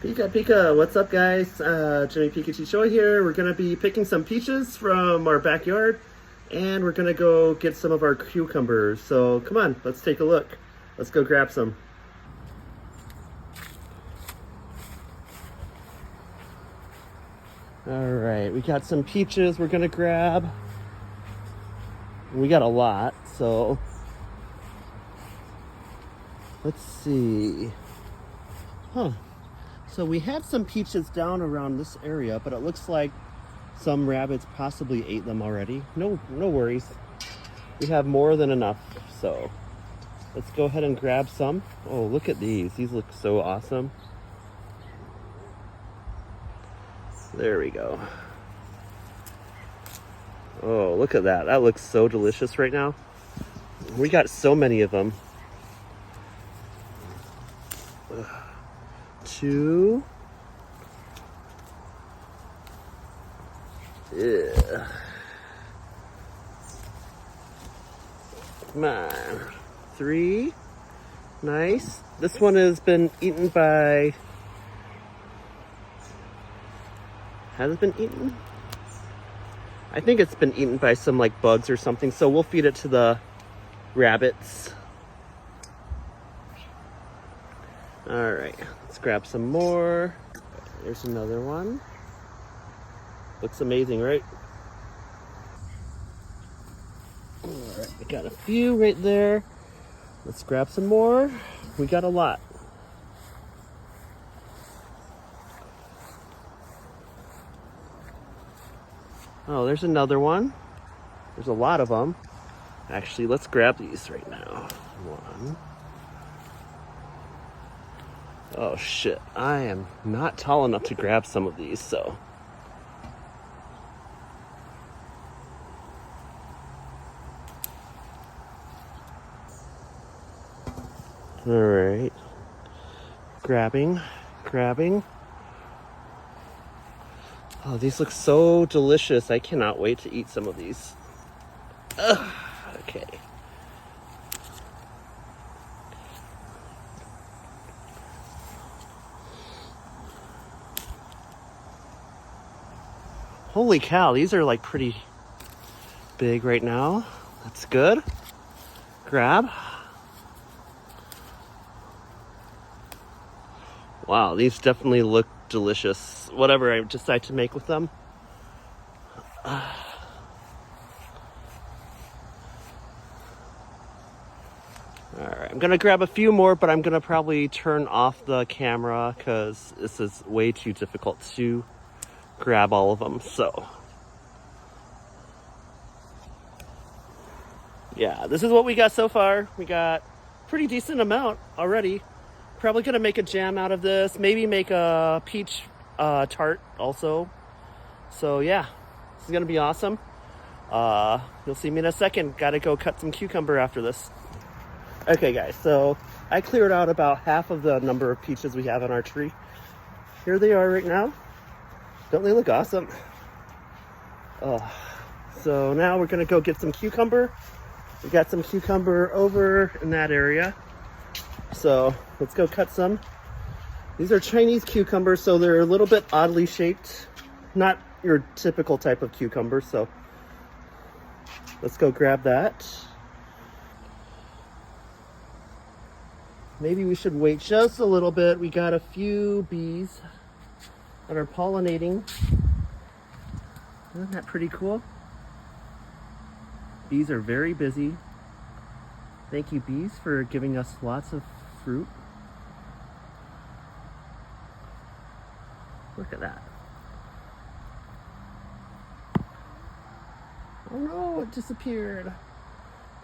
Pika Pika, what's up guys? JimmyPikachuChoi here. We're going to be picking some peaches from our backyard and we're going to go get some of our cucumbers. So come on, let's take a look. Let's go grab some. Alright, we got some peaches we're going to grab. We got a lot, so let's see. So we had some peaches down around this area, but it looks like some rabbits possibly ate them already. No worries. We have more than enough, so let's go ahead and grab some. Oh, look at these. These look so awesome. There we go. Oh, look at that. That looks so delicious right now. We got so many of them. 2. Yeah. Come on. 3. Nice. This one has been eaten by... Has it been eaten? I think it's been eaten by some like bugs or something, so we'll feed it to the rabbits. All right, let's grab some more. There's another one. Looks amazing, right? All right, we got a few right there. Let's grab some more. We got a lot. Oh, there's another one. There's a lot of them. Actually, let's grab these right now. 1. Oh shit, I am not tall enough to grab some of these, so. All right, grabbing. Oh, these look so delicious. I cannot wait to eat some of these. Ugh, okay. Holy cow, these are like pretty big right now. That's good. Grab. Wow, these definitely look delicious. Whatever I decide to make with them. All right, I'm gonna grab a few more, but I'm gonna probably turn off the camera because this is way too difficult to grab all of them. So yeah, this is what we got so far. We got pretty decent amount already. Probably gonna make a jam out of this, maybe make a peach tart also. So yeah, this is gonna be awesome. You'll see me in a second. Gotta go cut some cucumber after this. Okay guys, so I cleared out about half of the number of peaches we have on our tree. Here they are right now. Don't they look awesome? Oh, so now we're gonna go get some cucumber. We got some cucumber over in that area. So let's go cut some. These are Chinese cucumbers, so they're a little bit oddly shaped. Not your typical type of cucumber, so let's go grab that. Maybe we should wait just a little bit. We got a few bees that are pollinating. Isn't that pretty cool? Bees are very busy. Thank you, bees, for giving us lots of fruit. Look at that. Oh no, it disappeared.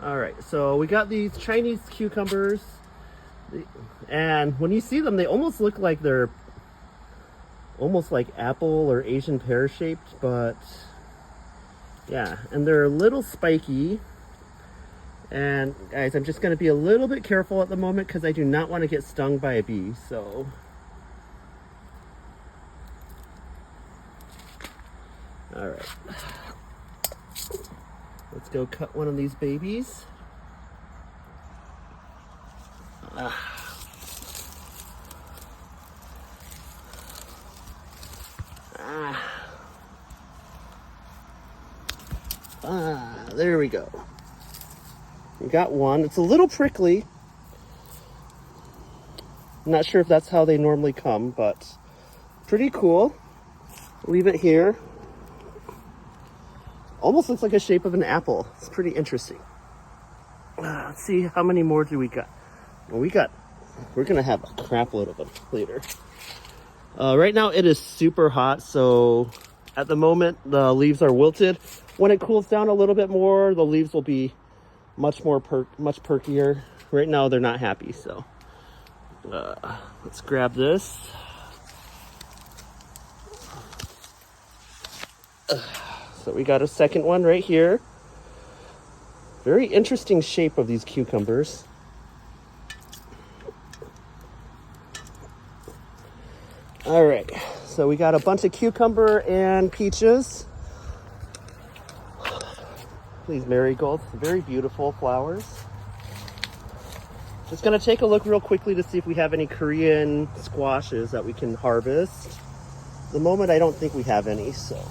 All right, so we got these Chinese cucumbers. And when you see them, they almost look like they're almost like apple or Asian pear shaped, but yeah, and they're a little spiky. And guys, I'm just gonna be a little bit careful at the moment because I do not want to get stung by a bee, so. All right, let's go cut one of these babies. There we go. We got one. It's a little prickly. I'm not sure if that's how they normally come, but pretty cool. Leave it here. Almost looks like a shape of an apple. It's pretty interesting. Let's see, how many more do we got? Well, we're gonna have a crap load of them later. Right now it is super hot, so at the moment the leaves are wilted. When it cools down a little bit more, the leaves will be much perkier. Right now they're not happy, so let's grab this. So we got a second one right here. Very interesting shape of these cucumbers. All right, so we got a bunch of cucumber and peaches. These marigolds, very beautiful flowers. Just gonna take a look real quickly to see if we have any Korean squashes that we can harvest. At the moment, I don't think we have any, so,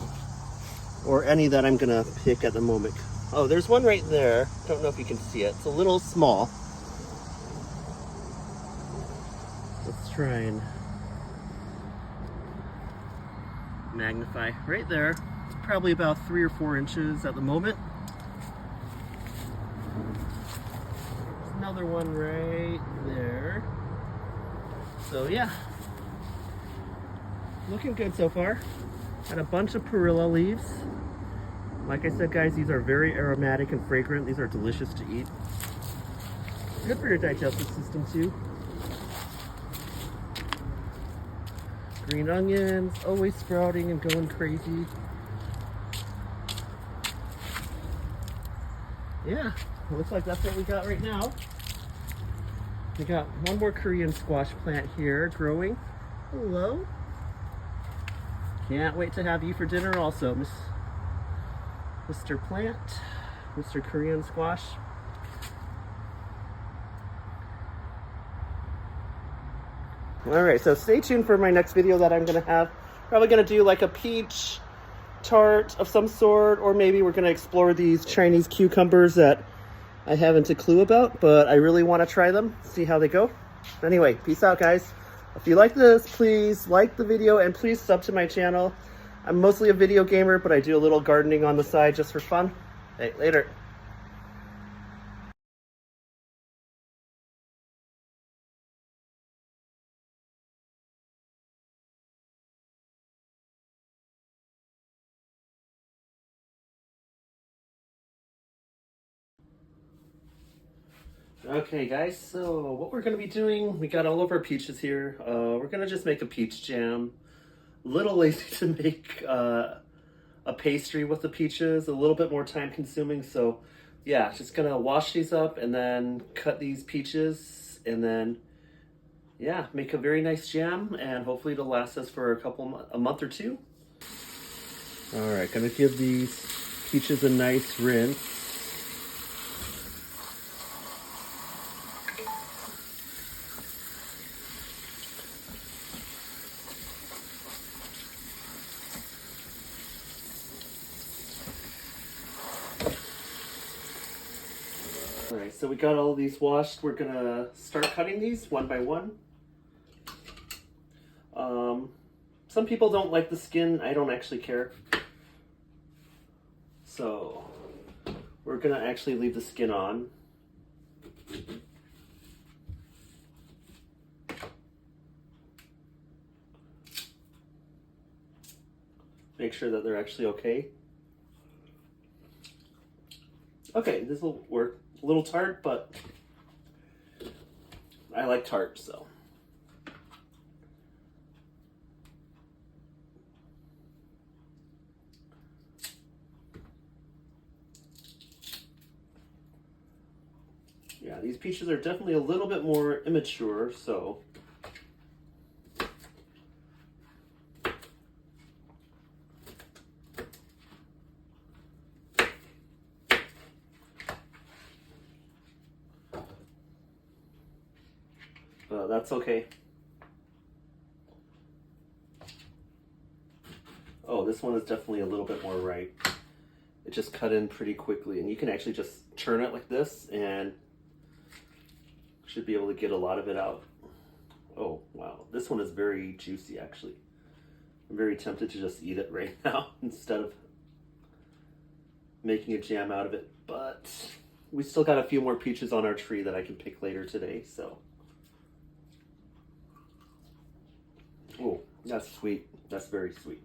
or any that I'm gonna pick at the moment. Oh, there's one right there. Don't know if you can see it. It's a little small. Let's try and magnify. Right there. It's probably about 3 or 4 inches at the moment. There's another one right there. So yeah, looking good so far. Got a bunch of perilla leaves. Like I said, guys, these are very aromatic and fragrant. These are delicious to eat. Good for your digestive system too. Green onions, always sprouting and going crazy. Yeah, it looks like that's what we got right now. We got one more Korean squash plant here growing. Hello. Can't wait to have you for dinner also, Mr. Plant, Mr. Korean squash. All right, so stay tuned for my next video that I'm gonna have. Probably gonna do like a peach tart of some sort, or maybe we're gonna explore these Chinese cucumbers that I haven't a clue about, but I really wanna try them, see how they go. Anyway, peace out, guys. If you like this, please like the video and please sub to my channel. I'm mostly a video gamer, but I do a little gardening on the side just for fun. Hey, later. Okay guys, so what we're gonna be doing, we got all of our peaches here. We're gonna just make a peach jam. A little lazy to make a pastry with the peaches, a little bit more time consuming. So yeah, just gonna wash these up and then cut these peaches and then yeah, make a very nice jam and hopefully it'll last us for a month or two. All right, gonna give these peaches a nice rinse. All right, so we got all these washed. We're gonna start cutting these one by one. Some people don't like the skin. I don't actually care. So we're gonna actually leave the skin on. Make sure that they're actually okay. Okay, this will work. A little tart, but I like tart, so. Yeah, these peaches are definitely a little bit more immature, so. That's okay. Oh, this one is definitely a little bit more ripe. It just cut in pretty quickly, and you can actually just turn it like this and should be able to get a lot of it out. Oh, wow. This one is very juicy, actually. I'm very tempted to just eat it right now instead of making a jam out of it. But we still got a few more peaches on our tree that I can pick later today, so. Oh, that's sweet. That's very sweet.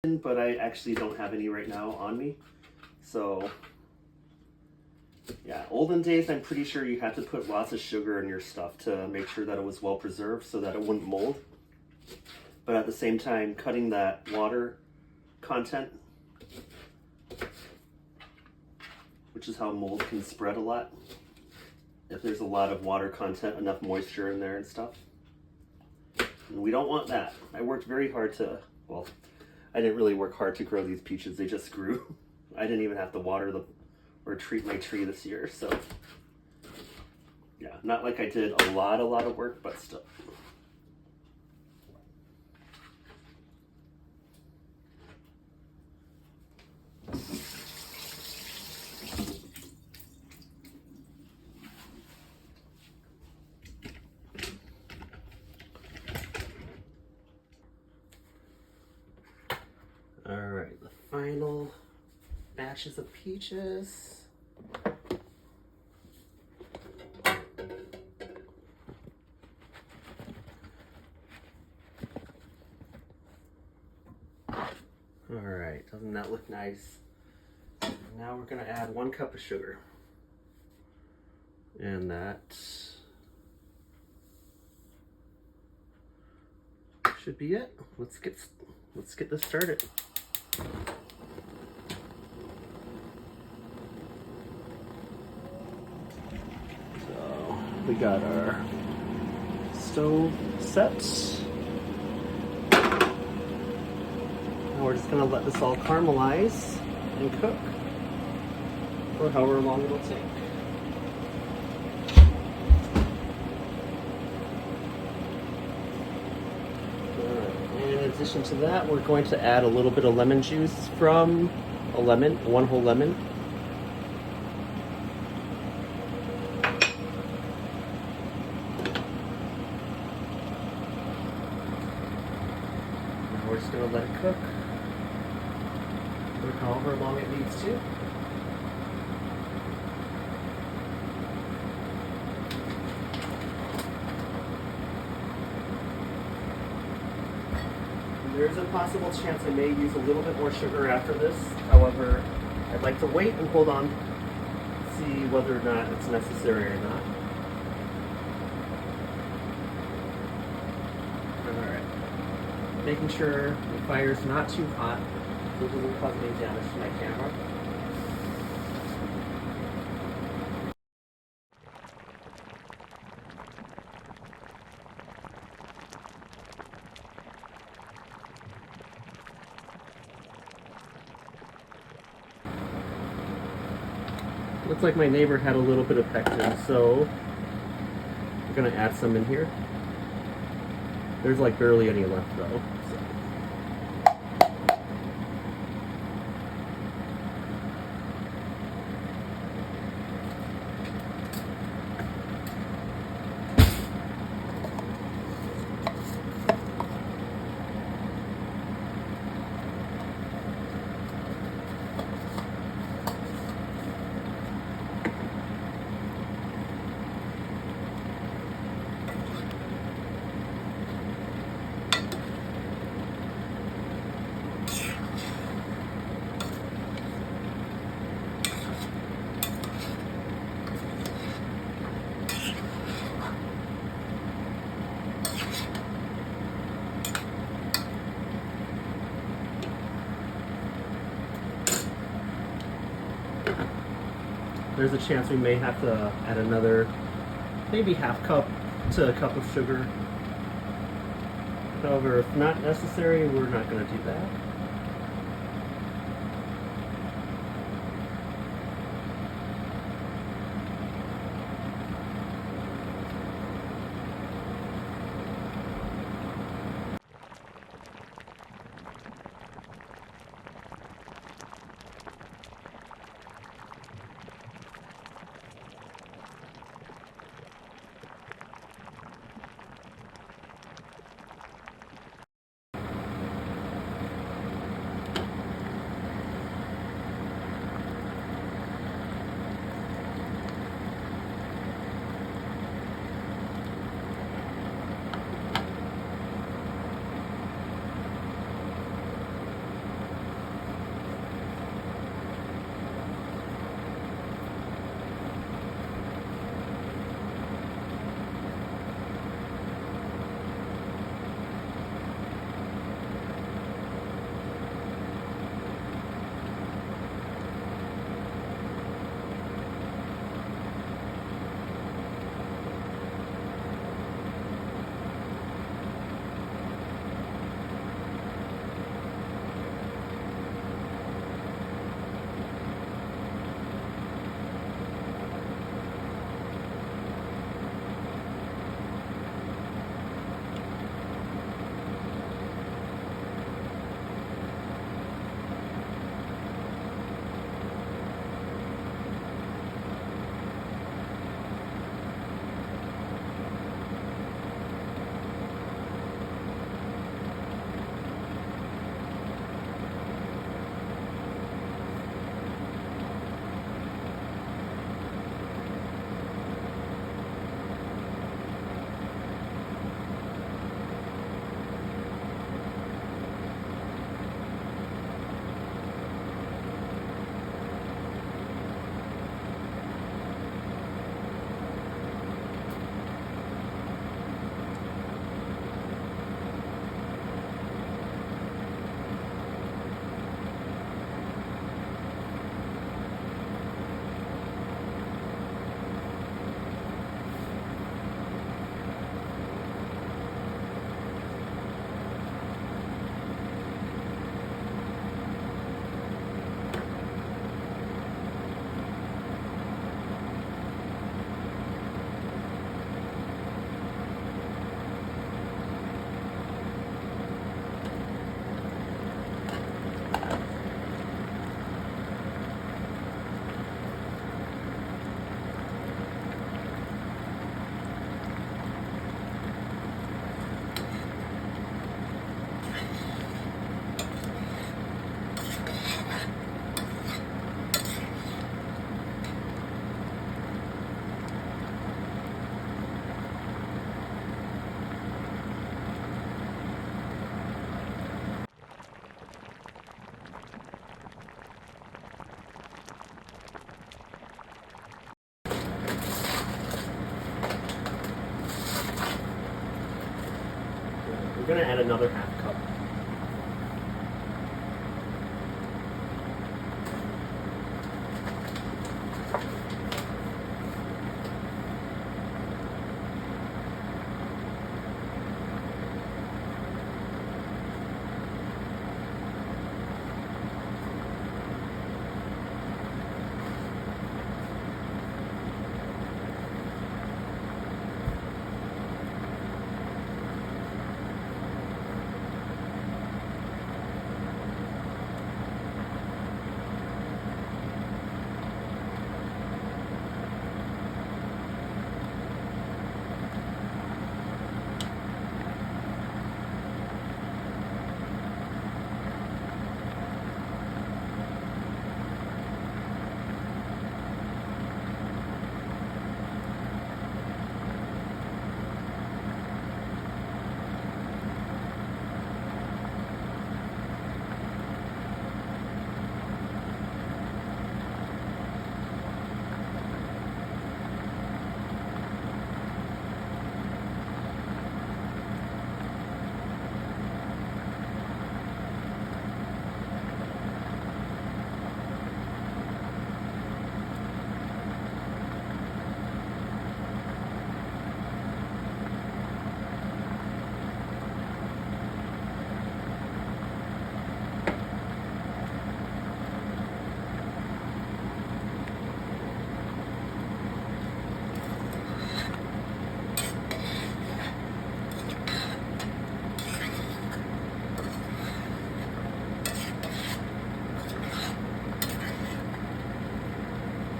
But I actually don't have any right now on me. So yeah, olden days, I'm pretty sure you had to put lots of sugar in your stuff to make sure that it was well preserved so that it wouldn't mold. But at the same time, cutting that water content, which is how mold can spread a lot. If there's a lot of water content, enough moisture in there and stuff. And we don't want that. I worked very hard to, well, I didn't really work hard to grow these peaches. They just grew. I didn't even have to water them or treat my tree this year. So yeah, not like I did a lot of work, but still. All right, the final batches of peaches. All right, doesn't that look nice? Now we're gonna add 1 cup of sugar. And that should be it. Let's get this started. So we got our stove set. Now we're just gonna let this all caramelize and cook for however long it'll take. In addition to that, we're going to add a little bit of lemon juice from a lemon, 1 whole lemon. Now we're just going to let it cook for however long it needs to. There's a possible chance I may use a little bit more sugar after this. However, I'd like to wait and hold on, see whether or not it's necessary or not. Alright. Making sure the fire's not too hot so it doesn't cause any damage to my camera. Looks like my neighbor had a little bit of pectin, so we're gonna add some in here. There's like barely any left though. So. There's a chance we may have to add another, maybe half cup to a cup of sugar. However, if not necessary, we're not going to do that. We're going to add another half cup.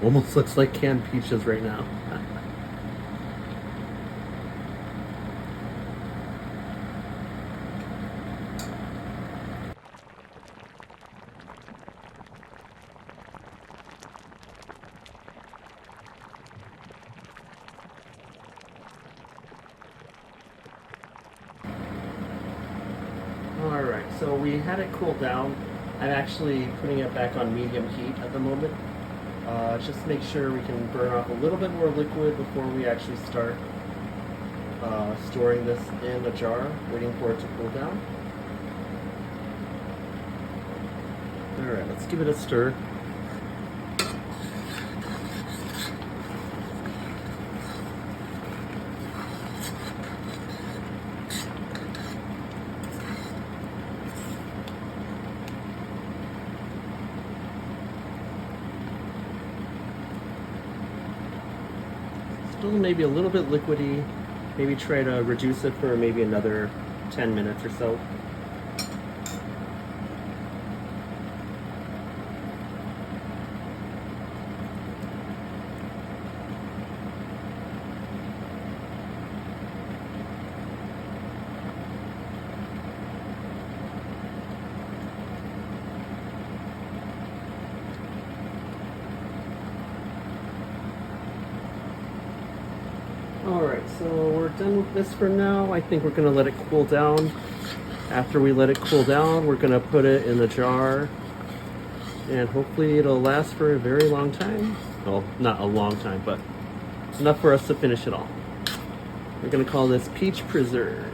Almost looks like canned peaches right now. Alright, so we had it cool down. I'm actually putting it back on medium heat at the moment. Just make sure we can burn off a little bit more liquid before we actually start storing this in a jar, waiting for it to cool down. Alright, let's give it a stir. Still maybe a little bit liquidy. Maybe try to reduce it for maybe another 10 minutes or so. Alright, so we're done with this for now. I think we're going to let it cool down. After we let it cool down, we're going to put it in the jar. And hopefully it'll last for a very long time. Well, not a long time, but enough for us to finish it all. We're going to call this Peach Preserves.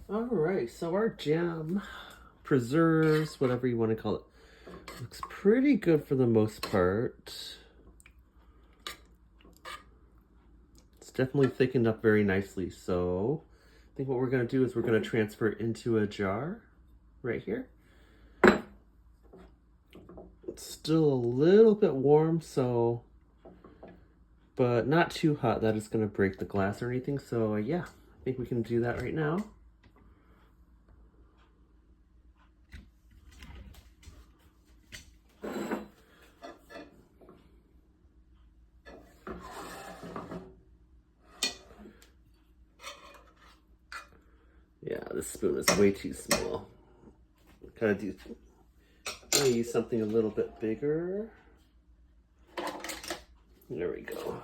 Alright, so our jam, preserves, whatever you want to call it, looks pretty good for the most part. It's definitely thickened up very nicely, so I think what we're going to do is we're going to transfer it into a jar right here. It's still a little bit warm, so, but not too hot that it's going to break the glass or anything, so yeah, I think we can do that right now. Yeah, this spoon is way too small. Gotta use something a little bit bigger. There we go.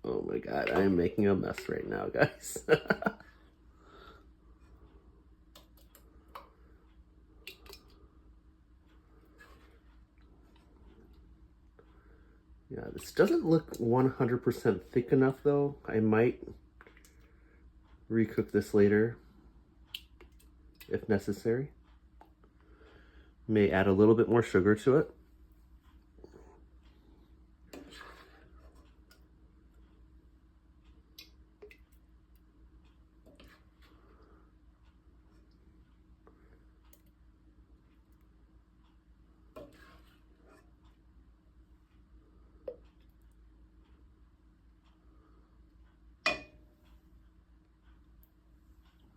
Oh my god, I am making a mess right now, guys. Yeah, this doesn't look 100% thick enough though. I might recook this later if necessary. May add a little bit more sugar to it.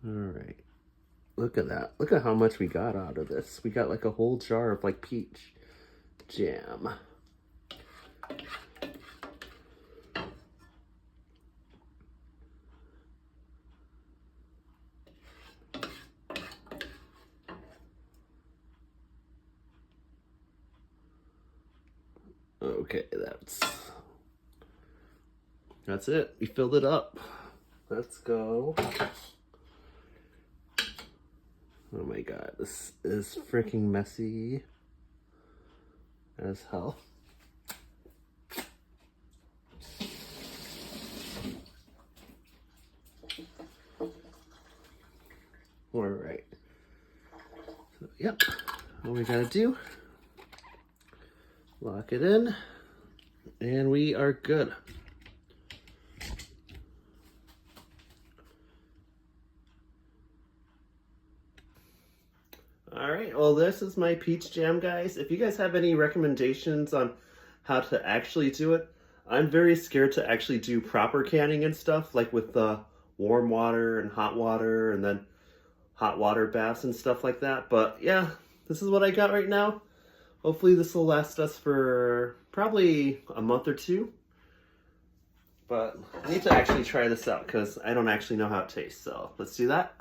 All right, look at that. Look at how much we got out of this. We got like a whole jar of like peach jam. Okay, that's it. We filled it up. Let's go. Oh my god, this is freaking messy as hell. All right. So, yep. All we gotta do, a Lock it in, and we are good. All right, well, this is my peach jam, guys. If you guys have any recommendations on how to actually do it, I'm very scared to actually do proper canning and stuff, like with the warm water and then hot water baths and stuff like that. But yeah, this is what I got right now. Hopefully this will last us for probably a month or two. But I need to actually try this out because I don't actually know how it tastes. So let's do that.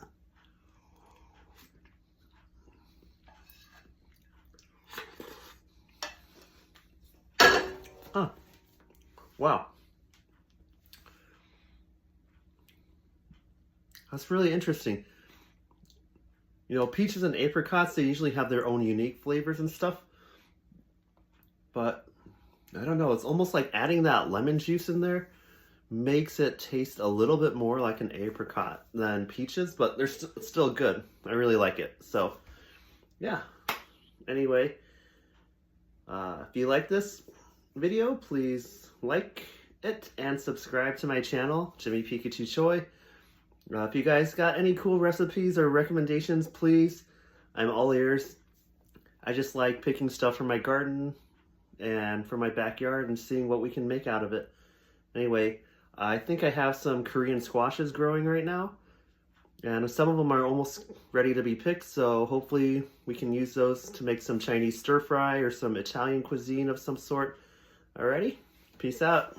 Oh, wow. That's really interesting. You know, peaches and apricots, they usually have their own unique flavors and stuff. But I don't know, it's almost like adding that lemon juice in there makes it taste a little bit more like an apricot than peaches, but they're still good. I really like it. So, yeah. Anyway, if you like this video, please like it and subscribe to my channel, JimmyPikachuChoi. If you guys got any cool recipes or recommendations, please, I'm all ears. I just like picking stuff from my garden and from my backyard and seeing what we can make out of it. Anyway, I think I have some Korean squashes growing right now, and some of them are almost ready to be picked, so hopefully we can use those to make some Chinese stir fry or some Italian cuisine of some sort. Alrighty, peace out.